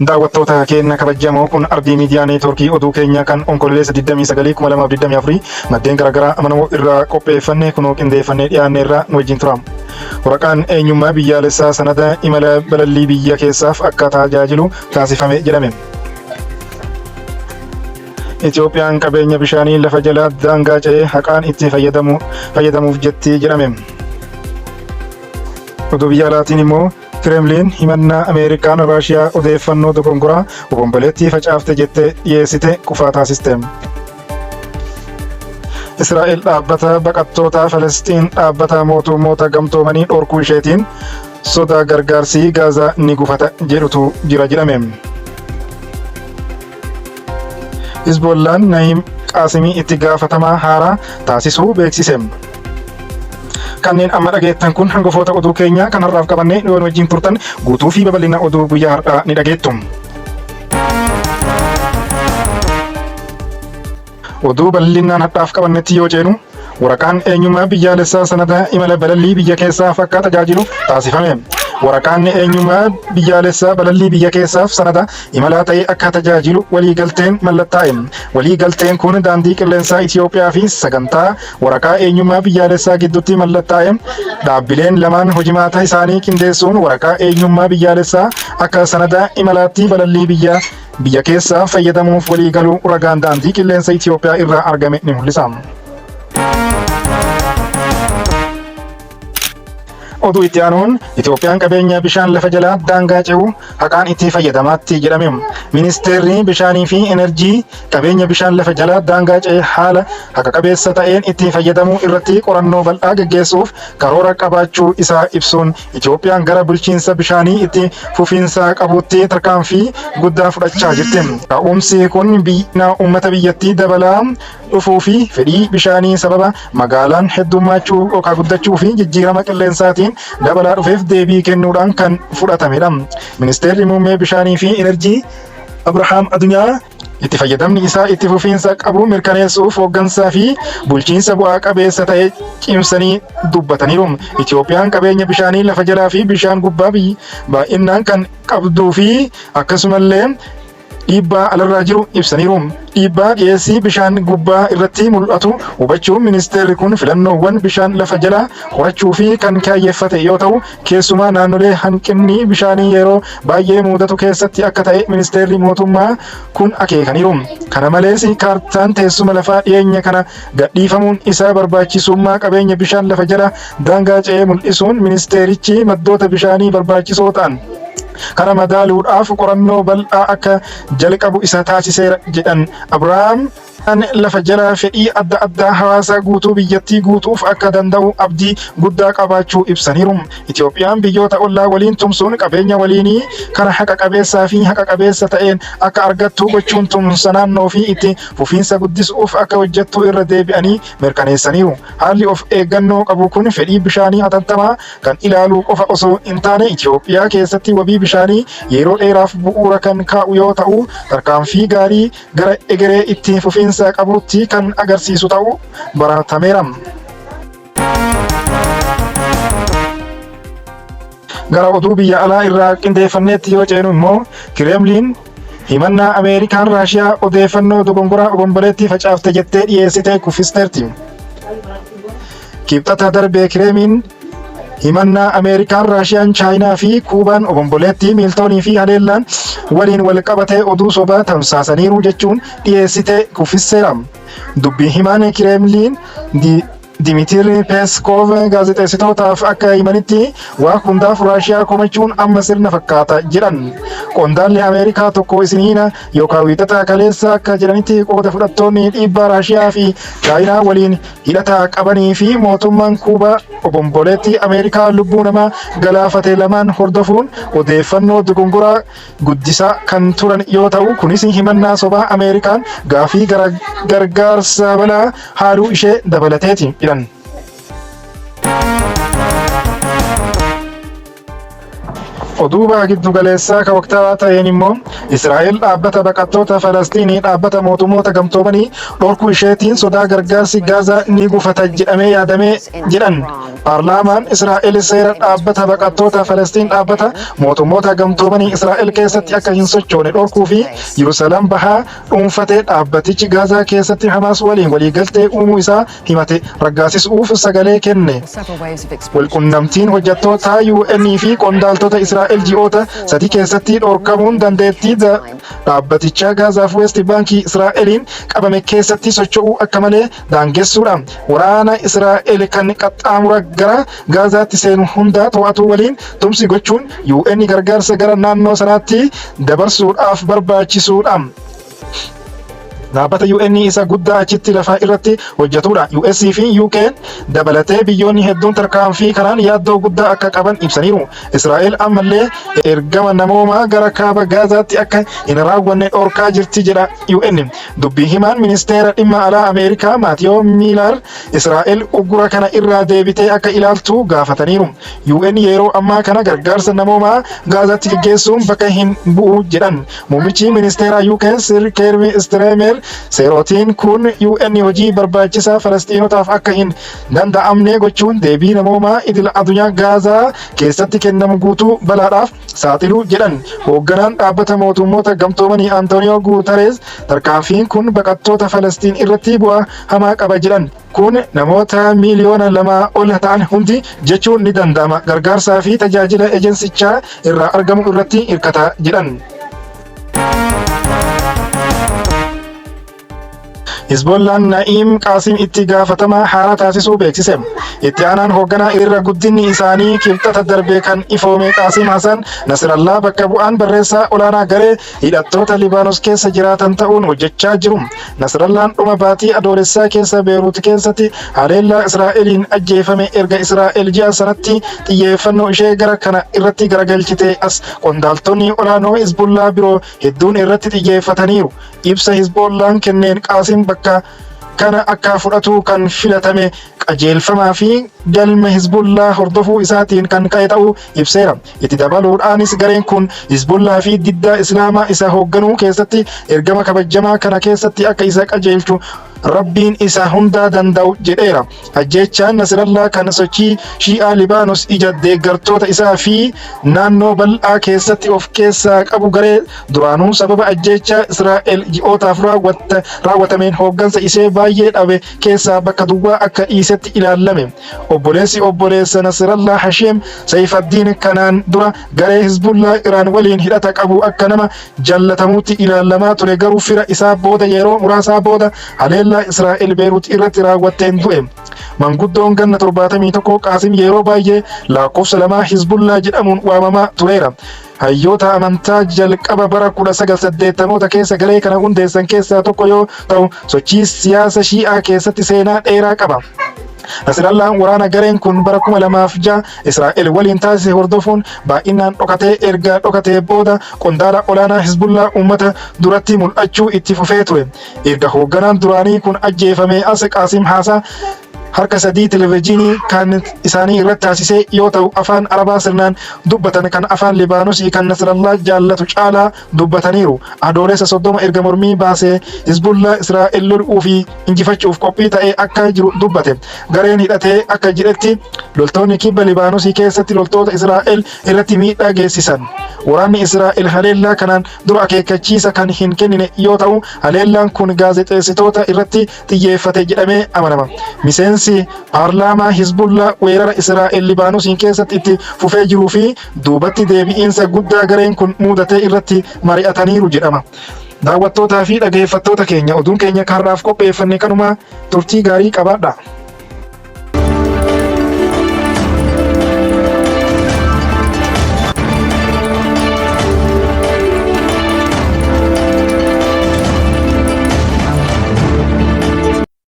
Daawwattoota keenya kabajamoo kun ardii miidiyaa neetwoorkii oduu keenya kan onkololeessa 29/2024 maddeen garaagaraa amanamoo irraa qopheeffannee kunoo qindeeffannee dhiyaannee irraa nu wajjin tura. Waraqaan eenyummaa biyyaalessaa sanada imala balallii biyya keessaaf akka tajaajilu taasifame jedhame. Itoophiyaan qabeenya bishaanii lafa jalaa daangaa ce'ee haqaan itti fayyadamuuf jetti jedhame. Oduu biyya alaatiin immoo Kremlin himannaa Ameerikaan Raashiyaa odeeffannoo dogongoraa obomboleettii facaafte jettee dhiyeessite kufaa taasiste. Israa'el dhaabbata baqattoota Falastiin dhaabbata mootummoota gamtoomanii dhorkuu isheetiin sodaa gargaarsi Gaazaa ni gufata jedhutu jira jedhame. Hizbollaan Na'iim Qaasimii itti gaafatamaa haaraa taasisuu beeksise. Kanneen amma dhageettan kun hangafoota oduu keenya kan har'aaf qabannee nu wajjin turtan guutuu fi babal'ina oduu guyyaa har'aa ni dhageettu. Oduu bal'inaan har'aaf qabannetti yoo ceenu waraqaan eenyummaa biyyaalessaa sanada imala balallii biyya keessaaf akka tajaajilu taasifame. Waraqaan eenyummaa biyyaalessaa balallii biyya keessaaf sanada imalaa ta'ee akka tajaajilu waliigalteen mallattaa'e. Waliigalteen kun daandii qilleensaa Itoophiyaa fi sagantaa waraqaa eenyummaa biyyaalessaa gidduutti mallattaa'e. Dhaabbileen lamaan hojimaata isaanii qindeessuun waraqaa eenyummaa biyyaalessaa akka sanada imalaatti balallii biyya keessaa fayyadamuuf waliigaluu ragaan daandii qilleensa Itoophiyaa irraa argame ni mul'isa. Oduu itti aanuun Itoophiyaan qabeenya bishaan lafa jalaa daangaa ce'u haqaan itti fayyadamaatti jedhame. Ministeerri bishaanii fi enerjii qabeenya bishaan lafa jalaa daangaa ce'e haala haqa qabeessa ta'een itti fayyadamuu irratti qorannoo bal'aa gaggeessuuf karoora qabaachuu isaa ibsuun Itoophiyaan gara bulchiinsa bishaanii itti fufiinsa qabuutti tarkaanfii guddaa fudhachaa jirti. Ka'umsi kun uummata biyyattii dabalaa dhufuu fi fedhii bishaanii sababa magaalaan heddummachuu yookaan guddachuu fi jijjiirama qilleensaatiin dabalaa dhufeef deebii kennuudhaan kan fudhatamedha. Ministeerri muummee bishaanii fi enerjii Abrahaam Adunyaa itti fayyadamni isaa itti fufiinsa qabu mirkaneessuuf hooggansaa fi bulchiinsa bu'aa qabeessa ta'e cimsanii dubbataniiru. Itoophiyaan qabeenya bishaanii lafa jalaa fi bishaan gubbaa baay'inaan kan qabduu fi akkasumallee dhiibbaa alarraa jiru ibsaniiru. Dhiibbaa dhiyeessii bishaan gubbaa irratti mul'atu hubachuun ministeerri kun filannoowwan bishaan lafa jalaa horachuu fi kan kaayyeeffate yoo ta'u keessumaa naannolee hanqinni bishaanii yeroo baay'ee mudatu keessatti akka ta'e ministeerri mootummaa kun akeekaniiru. Kana malees kaartaan teessuma lafaa dhiyeenya kana gadhiifamuun isaa barbaachisummaa qabeenya bishaan lafa jalaa daangaa ce'ee mul'isuun ministeerichi maddoota bishaanii barbaachisoo ta'an kana madaaluudhaaf qorannoo bal'aa akka jalqabu isa taasiseera jedhan Abrahaam. Lafa jalaa fedhii adda addaa hawaasa guutuu biyyattii guutuuf akka danda'u abdii guddaa qabaachuu ibsaniiru. Itoophiyaan biyyoota ollaa waliin tumsuun qabeenya waliinii kana haqa qabeessaa fi haqa qabeessa ta'een akka argattu gochuun tumsa naannoo fi itti fufiinsa guddisuuf akka hojjettu irra deebi'anii mirkaneessaniiru. Haalli of eeggannoo qabu kun fedhii bishaanii hatattamaa kan ilaaluu qofa osoo hin taane Itoophiyaa keessatti wabii bishaanii yeroo dheeraaf bu'uura kan kaa'u yoo ta'u tarkaanfii gaarii gara egeree itti fufiinsa qabuutti kan agarsiisu ta'uu baratameera. Gara oduu biyya alaa irraa qindeeffanneetti yoo ceenu immoo Kremlin himannaa Ameerikaan Raashiyaa odeeffannoo dogongoraa obomboleettii facaafte jettee dhiyeessite kuffisteerti. Kibxata darbee Kremlin himannaa Ameerikaan Raashiyaan Chaayinaa fi Kuubaan obomboleettii miiltoonii fi haleellaan waliin wal qabatee oduu sobaa tamsaasaniiru jechuun dhiyeessite kuffiseera. Dubbii himaan Kremlin Dmitry Peskov gaazexeessitootaaf akka himanitti waa hundaaf Raashiyaa komachuun amma sirna fakkaata jedhan. Qondaalli Ameerikaa tokko isiniina yookaan wiixata kaleessa akka jedhanitti qooda fudhattoonni dhiibbaa Raashiyaa fi Chaayinaa waliin hidhata qabanii fi mootummaan Kuubaa obomboleettii Ameerikaa lubbuu namaa galaafate lamaan hordofuun odeeffannoo dogongoraa guddisaa kan turan yoo ta'u kunis himannaa sobaa Ameerikaan gaafii gargaarsa balaa haaluu ishee dabalateeti. Oduuba giddu galeessaa ka waqtaawaa ta'een immoo Israa'el dhaabbata baqattoota Falastiinii dhaabbata mootummoota gamtoomanii dhorkuu isheetiin sodaa gargaarsi Gaazaa ni gufata jedhamee yaadamee jedhan. Paarlaamaan Israa'el seera dhaabbata baqattoota Falastiin dhaabbata mootummoota gamtoomanii Israa'el keessatti akka hin sochoone dhorkuu fi Yerusaalem bahaa dhuunfatee dhaabbatichi Gaazaa keessatti Hamaas waliin waliigaltee uumuu isaa himate raggaasisuuf sagalee kenne. Walqunnamtiin hojjettoota UN fi qondaaltota Israa'el ji'oota sadii keessatti dhorkamuun dandeettii dhaabbatichaa Gaazaaf West Baankii Israa'eliin qabame keessatti socho'uu akka malee daangessuudha. Waraana Israa'el kan qaxxaamura gara Gaazaatti seenu hunda to'atu waliin tumsi gochuun UN gargaarsa gara naannoo sanaatti dabarsuudhaaf barbaachisuudha. Dhaabbata UN isa guddaa achitti lafaa irratti hojjetudha. US fi UK dabalatee biyyoonni hedduun tarkaanfii kanaan yaaddoo guddaa akka qaban ibsaniiru. Israa'el ammallee ergama namoomaa gara kaaba Gaazaatti akka hin raawwanne dhorkaa jirti jedha UN. Dubbii himaan ministeera dhimma alaa Ameerikaa Maatiyoo Miilar Israa'el uggura kana irraa deebitee akka ilaaltu gaafataniiru. UN yeroo ammaa kana gargaarsa namoomaa Gaazaatti gaggeessuun bakka hin bu'u jedhan. Muummichi ministeera UK Sir Keir Starmer seerotiin kun UN hojii barbaachisaa Falastiinotaaf akka hin danda'amne gochuun deebii namoomaa idil addunyaa Gaazaa keessatti kennamu guutuu balaadhaaf saaxilu jedhan. Hoogganaan dhaabbata mootummoota gamtoomanii Antonio Guterres tarkaanfiin kun baqattoota Falastiin irratti bu'aa hamaa qaba jedhan. Kun namoota miliyoona 2 ol ta'an hundi jechuun ni danda'ama. Gargaarsaa fi tajaajila ejensichaa irraa argamu irratti hirkata jedhan. Hizbollaan Na'iim Qaasim itti gaafatamaa haaraa taasisuu beeksise. Itti aanaan hoogganaa irra guddinni isaanii kibxata darbee kan ifoome Qaasim Hasan Nasrallaa bakka bu'aan barreessaa olaanaa garee hidhattoota Libaanos keessa jiraatan ta'uun hojjechaa jiru. Nasrallaan dhuma baatii adoolessaa keessa Beeruut keessatti haleellaa Israa'eliin ajjeefame erga Israa'el ji'a sanatti xiyyeeffannoo ishee gara kana irratti garagalchite as qondaaltonni olaanoo Hizbollaa biroo hedduun irratti xiyyeeffataniiru. Ibsa Hizbollaan kenneen Qaasim bakka kana akka fudhatu kan filatame qajeelfamaa fi galma Hizbollaa hordofuu isaatiin kan ka'e ta'uu ibseera. Itti dabaluudhaanis gareen kun Hizbollaa fi diddaa Islaamaa isa hoogganuu keessatti ergama kabajamaa kana keessatti akka isa qajeelchu Rabbiin isa hundaa danda'u jedheera. Ajjechaan Nasrallaa kan sochii Shi'aa Libaanos ija deeggartoota isaa fi naannoo bal'aa keessatti of keessaa qabu garee duraanuu sababa ajjechaa Israa'el ji'ootaaf raawwatameen hooggansa isee baay'ee dhabe keessaa bakka duwwaa akka dhiisetti ilaalame. Obboleessa Nasrallaa Hasheem Saifaddiin kanaan dura garee Hizbullaa Iraan waliin hidhata qabu akka nama jallatamutti ilaalamaa ture garuu fira isaa booda yeroo muraasaa booda haleellaa Israa'el Beeruut irratti raawwatteen du'e. Manguddoon ganna 71 Qaasim yeroo baay'ee lakkoofsa 2 Hizbullaa jedhamuun waamamaa tureera. Hayyoota amantaa jalqaba bara 1980 keessa garee kana hundeessan keessaa tokko yoo ta'u sochii siyaasa Shi'aa keessatti seenaa dheeraa qaba. Nasrallaan waraana gareen kun bara 2006 Israa'el waliin taasise hordofuun baay'inaan dhokatee erga dhokatee booda qondaala olaanaa Hizbullaa uummata duratti mul'achuu itti fufee ture. Erga hoogganaan duraanii kun ajjeefame as Qaasim Hasan harka sadii televezyiinii kan isaanii irratti taasisee yoo ta'u afaan Arabaa sirnaan dubbatan kan afaan Libaanosii kan Nasrallaa jaallatu caalaa dubbataniiru. Adoolessa 30 erga mormii baasee Hizbullaa Israa'el lol'uu fi injifachuuf qophii ta'ee akka jiru dubbate. Gareen hidhatee akka jedhetti loltoonni kibba Libaanosii keessatti loltoota Israa'el irratti miidhaa geessisan. Waraanni Israa'el haleellaa kanaan dura akeekkachiisa kan hin kennine yoo ta'u haleellaan kun gaazexeessitoota irratti xiyyeeffate jedhamee amanama. Miseensi paarlaamaa Hizbullaa weerara Israa'el Libaanosiin keessatti itti fufee jiruu fi duubatti deebi'iinsa guddaa gareen kun mudatee irratti mari'ataniiru jedhama. Daawwattootaa fi dhageeffattoota keenya oduun keenya har'aaf qopheeffanne kanuma turtii gaarii qabaadha.